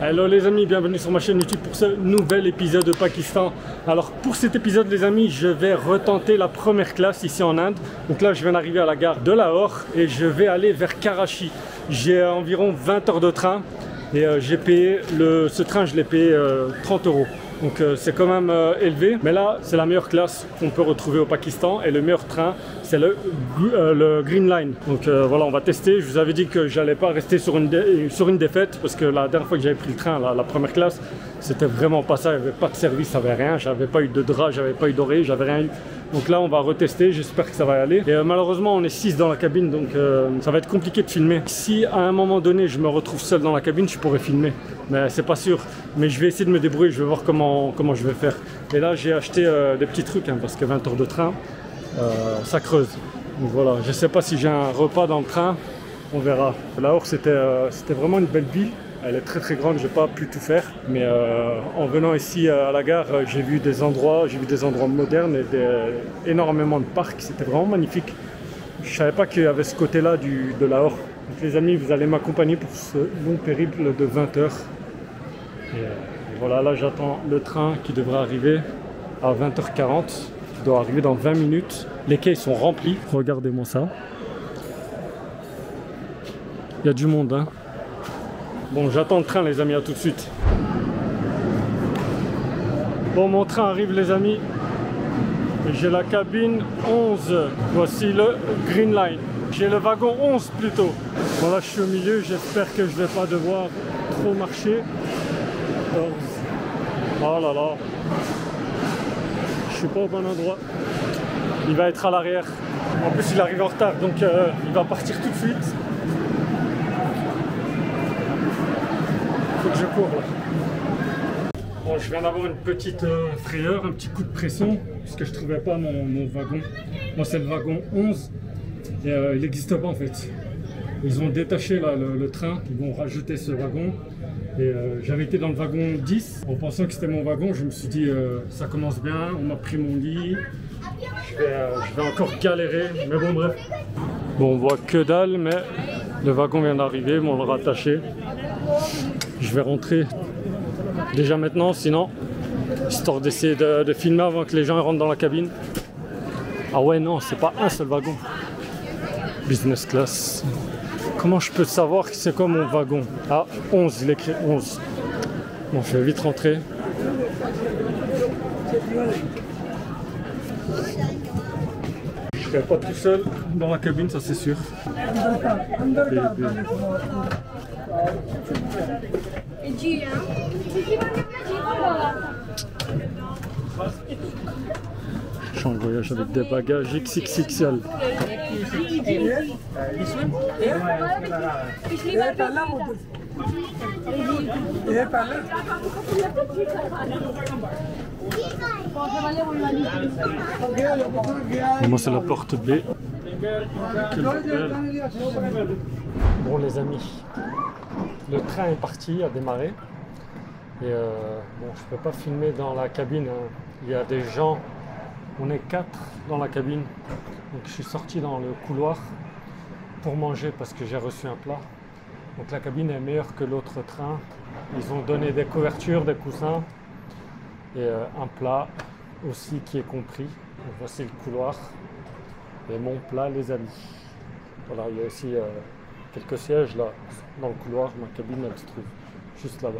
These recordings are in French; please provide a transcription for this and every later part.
Hello les amis, bienvenue sur ma chaîne YouTube pour ce nouvel épisode de Pakistan. Alors pour cet épisode les amis, je vais retenter la première classe ici en Inde. Donc là je viens d'arriver à la gare de Lahore et je vais aller vers Karachi. J'ai environ 20 heures de train et j'ai payé, ce train je l'ai payé 30 €. Donc c'est quand même élevé, mais là c'est la meilleure classe qu'on peut retrouver au Pakistan et le meilleur train c'est le Green Line. Donc voilà, on va tester. Je vous avais dit que j'allais pas rester sur une défaite parce que la dernière fois que j'avais pris le train, la première classe, c'était vraiment pas ça. Il n'y avait pas de service, ça avait rien. J'avais pas eu de drap, j'avais pas eu d'oreille, j'avais rien eu. Donc là on va retester, j'espère que ça va aller. Et malheureusement on est 6 dans la cabine, donc ça va être compliqué de filmer. Si à un moment donné je me retrouve seul dans la cabine, je pourrais filmer, mais c'est pas sûr. Mais je vais essayer de me débrouiller, je vais voir comment je vais faire. Et là j'ai acheté des petits trucs hein, parce que 20 heures de train, ça creuse. Donc voilà, je sais pas si j'ai un repas dans le train, on verra. Lahore c'était vraiment une belle ville. Elle est très très grande, je n'ai pas pu tout faire, mais en venant ici à la gare, j'ai vu des endroits modernes et énormément de parcs, c'était vraiment magnifique. Je ne savais pas qu'il y avait ce côté-là de Lahore. Donc les amis, vous allez m'accompagner pour ce long périple de 20 heures. Et voilà, là j'attends le train qui devrait arriver à 20h40, il doit arriver dans 20 minutes. Les quais sont remplis, regardez-moi ça. Il y a du monde, hein. Bon, j'attends le train les amis, à tout de suite. Bon, mon train arrive les amis. J'ai la cabine 11. Voici le Green Line. J'ai le wagon 11 plutôt. Voilà, je suis au milieu. J'espère que je ne vais pas devoir trop marcher. Oh là là. Je suis pas au bon endroit. Il va être à l'arrière. En plus, il arrive en retard, donc il va partir tout de suite. Faut que je cours là. Bon, je viens d'avoir une petite frayeur, un petit coup de pression, puisque je trouvais pas mon wagon. Moi c'est le wagon 11 et il n'existe pas en fait. Ils ont détaché là, le train, ils vont rajouter ce wagon. Et j'avais été dans le wagon 10 en pensant que c'était mon wagon. Je me suis dit ça commence bien, on m'a pris mon lit. Je vais encore galérer, mais bon bref. Bon, on voit que dalle, mais le wagon vient d'arriver, ils m'ont le rattaché. Je vais rentrer déjà maintenant, sinon, histoire d'essayer de filmer avant que les gens rentrent dans la cabine. Ah ouais, non, c'est pas un seul wagon. Business class. Comment je peux savoir que c'est quoi mon wagon? Ah, 11, il est écrit 11. Bon, je vais vite rentrer. Je serai pas tout seul dans la cabine, ça c'est sûr. Je suis en voyage avec des bagages XXL. Et moi c'est la porte B. Bon les amis, le train est parti, a démarré. Et bon, je peux pas filmer dans la cabine, hein. Il y a des gens, on est 4 dans la cabine. Donc je suis sorti dans le couloir pour manger parce que j'ai reçu un plat. Donc la cabine est meilleure que l'autre train. Ils ont donné des couvertures, des coussins et un plat aussi qui est compris. Donc voici le couloir et mon plat les amis. Voilà, il y a aussi quelques sièges là dans le couloir. Ma cabine elle se trouve juste là-bas.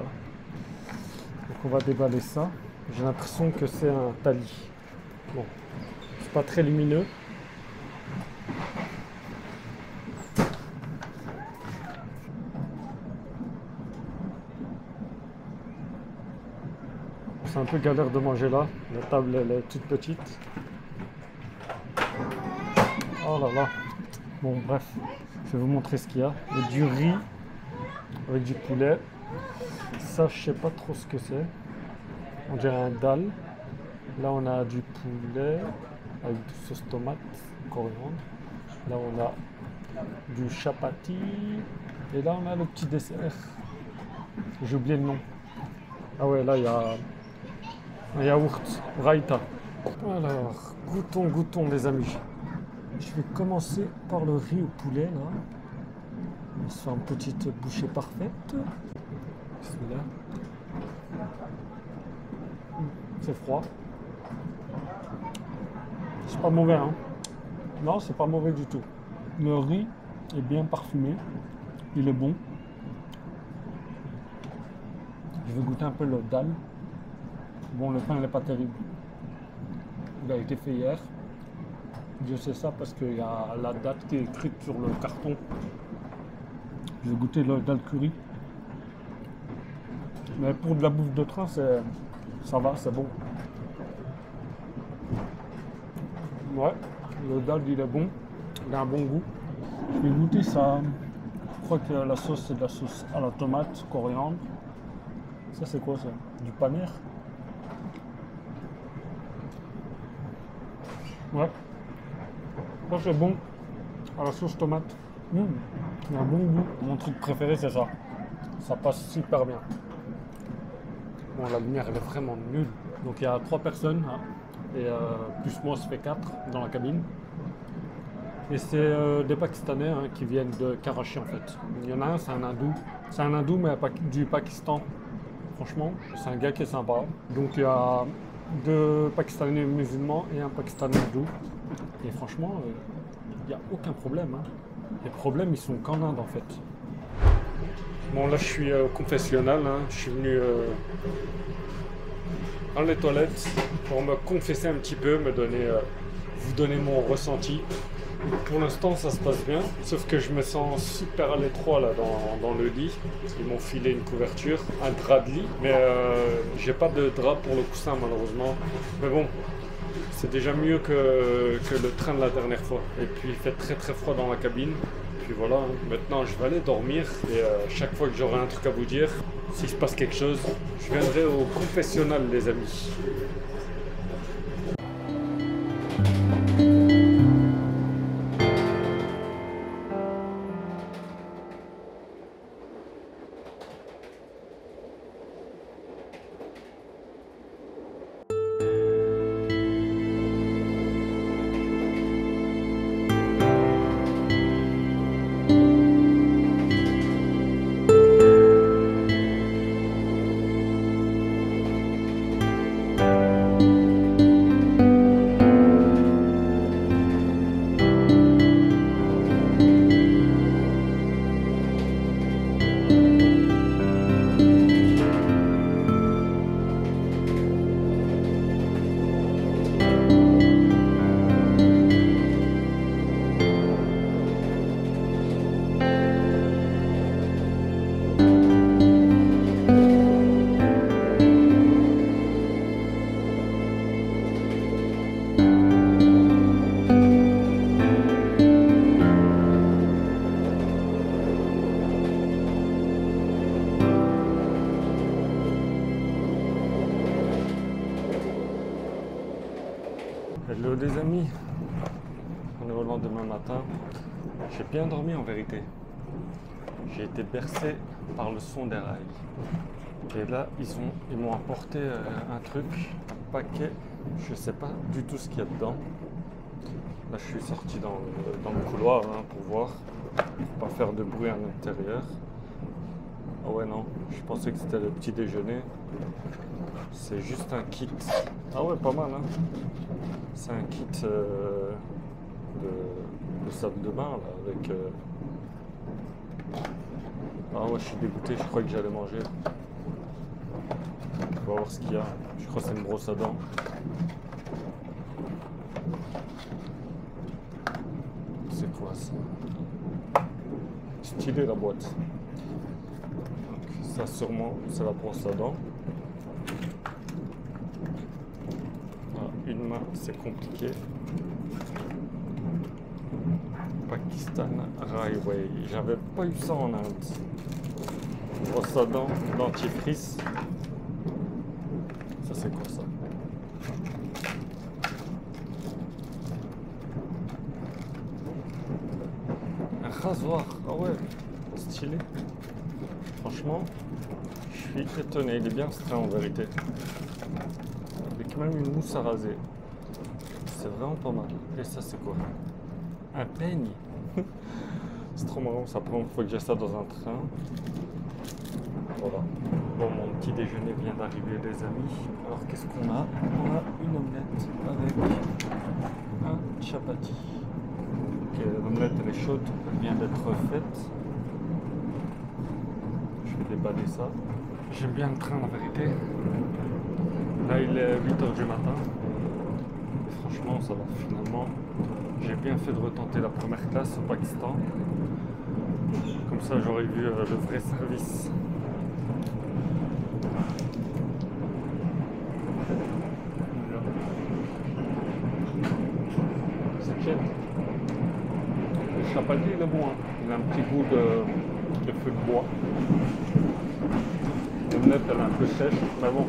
Donc on va déballer ça. J'ai l'impression que c'est un tali. Bon, c'est pas très lumineux. C'est un peu galère de manger là. La table elle est toute petite. Oh là là. Bon bref, je vais vous montrer ce qu'il y a. Il y a du riz avec du poulet. Ça je sais pas trop ce que c'est. On dirait un dal. Là on a du poulet avec du sauce tomate, coriandre. Là on a du chapati. Et là on a le petit dessert. J'ai oublié le nom. Ah ouais, là il y a un yaourt, raïta. Alors, goûtons les amis. Je vais commencer par le riz au poulet là. On va se faire une petite bouchée parfaite. Bismillah. C'est froid. C'est pas mauvais, hein. Non, c'est pas mauvais du tout. Le riz est bien parfumé. Il est bon. Je vais goûter un peu le dal. Bon, le pain n'est pas terrible. Il a été fait hier. Je sais ça parce qu'il y a la date qui est écrite sur le carton. Je vais goûter le dal curry. Mais pour de la bouffe de train, ça va, c'est bon. Ouais, le dal il est bon. Il a un bon goût. Je vais goûter ça. Je crois que la sauce, c'est de la sauce à la tomate, coriandre. Ça, c'est quoi ça? Du paneer? Ouais. Ça, c'est bon. À la sauce tomate. Il a un bon goût. Mon truc préféré, c'est ça. Ça passe super bien. Bon, la lumière, elle est vraiment nulle. Donc, il y a 3 personnes. Hein, et plus moi, ça fait 4 dans la cabine. Et c'est des Pakistanais hein, qui viennent de Karachi en fait. Il y en a un, c'est un hindou. C'est un hindou, mais du Pakistan. Franchement, c'est un gars qui est sympa. Donc il y a 2 Pakistanais musulmans et un Pakistanais hindou. Et franchement, il n'y a aucun problème. Hein. Les problèmes, ils sont qu'en Inde en fait. Bon, là, je suis au confessionnal. Hein. Je suis venu dans les toilettes pour me confesser un petit peu, vous donner mon ressenti. Pour l'instant, ça se passe bien, sauf que je me sens super à l'étroit là dans le lit. Ils m'ont filé une couverture, un drap de lit, mais j'ai pas de drap pour le coussin malheureusement. Mais bon, c'est déjà mieux que le train de la dernière fois. Et puis il fait très très froid dans la cabine. Puis voilà, maintenant je vais aller dormir et chaque fois que j'aurai un truc à vous dire, s'il se passe quelque chose, je viendrai au confessionnal les amis. Hello les amis, on est au lendemain matin. J'ai bien dormi en vérité. J'ai été bercé par le son des rails. Et là, ils m'ont apporté un truc, un paquet. Je sais pas du tout ce qu'il y a dedans. Là, je suis sorti dans le couloir hein, pour voir, pour pas faire de bruit à l'intérieur. Ah ouais non, je pensais que c'était le petit déjeuner. C'est juste un kit. Ah ouais, pas mal hein. C'est un kit de salle de bain là, avec... Ah ouais, je suis dégoûté, je crois que j'allais manger. On va voir ce qu'il y a. Je crois que c'est une brosse à dents. C'est quoi ça? Stylé la boîte. Donc, ça sûrement, c'est la brosse à dents. Une main, c'est compliqué. Pakistan Railway. J'avais pas eu ça en Inde. Brosse à dents, dentifrice. Ça, c'est quoi ça? Un rasoir. Ah ouais, stylé. Franchement, je suis étonné. Il est bien ce train en vérité. Avec même une mousse à raser. C'est vraiment pas mal. Et ça, c'est quoi? Un peigne. C'est trop marrant. Ça prend une fois que j'ai ça dans un train. Voilà. petit déjeuner vient d'arriver les amis. Alors qu'est-ce qu'on a? On a une omelette avec un chapati. L'omelette elle est chaude, elle vient d'être faite. Je vais déballer ça. J'aime bien le train la vérité. Là il est 8h du matin. Et franchement ça va finalement. J'ai bien fait de retenter la première classe au Pakistan. Comme ça j'aurais vu le vrai service. C'est chouette. Le chapati il est bon, hein. Il a un petit goût de feu de bois. L'omelette elle est un peu sèche, mais bon,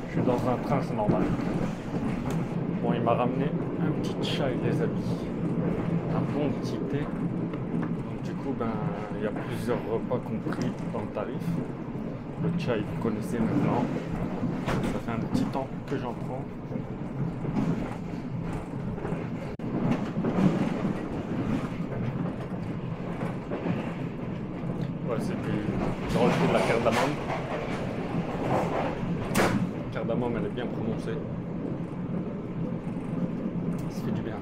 je suis dans un train, c'est normal. Bon, il m'a ramené un petit chai les amis, un bon petit thé. Donc du coup, ben, il y a plusieurs repas compris dans le tarif. Le chai, vous connaissez maintenant. Ça fait un petit temps que j'en prends. Ouais, c'est du... J'ai rajouté de la cardamome. La cardamome, elle est bien prononcée. Ça fait du bien.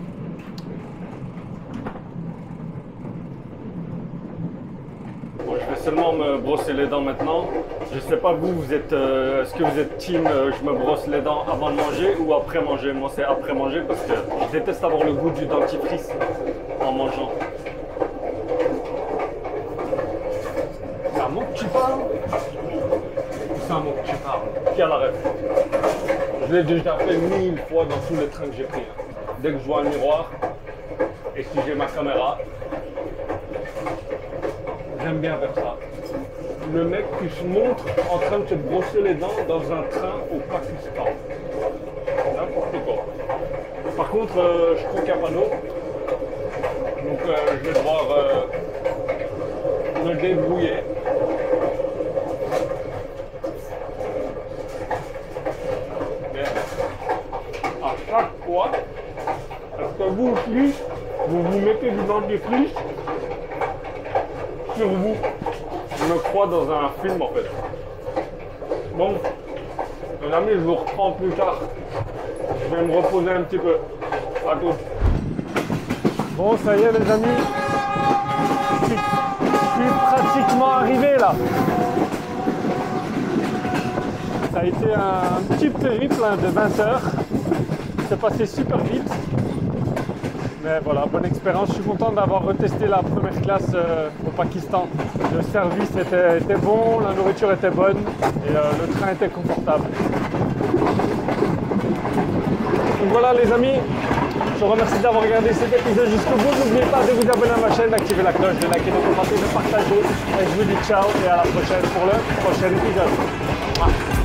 Bon, je vais seulement me brosser les dents maintenant. Je sais pas vous êtes... est-ce que vous êtes team je me brosse les dents avant de manger ou après manger? Moi, c'est après manger parce que je déteste avoir le goût du dentifrice en mangeant. C'est un mot que tu parles? C'est un mot que tu parles. Qui a la ref? Je l'ai déjà fait 1000 fois dans tous les trains que j'ai pris. Dès que je vois un miroir et si j'ai ma caméra, j'aime bien faire ça. Le mec qui se montre en train de se brosser les dents dans un train au Pakistan. N'importe quoi. Par contre, je crois qu'il n'y a pas d'eau. Donc je vais devoir me débrouiller. Chaque fois, parce que vous aussi, vous vous mettez du dentifrice sur vous. Je me crois dans un film en fait. Bon, mes amis, je vous reprends plus tard. Je vais me reposer un petit peu. À tous. Bon, ça y est les amis. Je suis pratiquement arrivé là. Ça a été un petit périple de 20 heures. C'est passé super vite, mais voilà, bonne expérience. Je suis content d'avoir retesté la première classe au Pakistan. Le service était bon, la nourriture était bonne et le train était confortable. Donc voilà les amis, je vous remercie d'avoir regardé cet épisode jusqu'au bout. N'oubliez pas de vous abonner à ma chaîne, d'activer la cloche, de liker, de commenter, de partager. Et je vous dis ciao et à la prochaine pour le prochain épisode.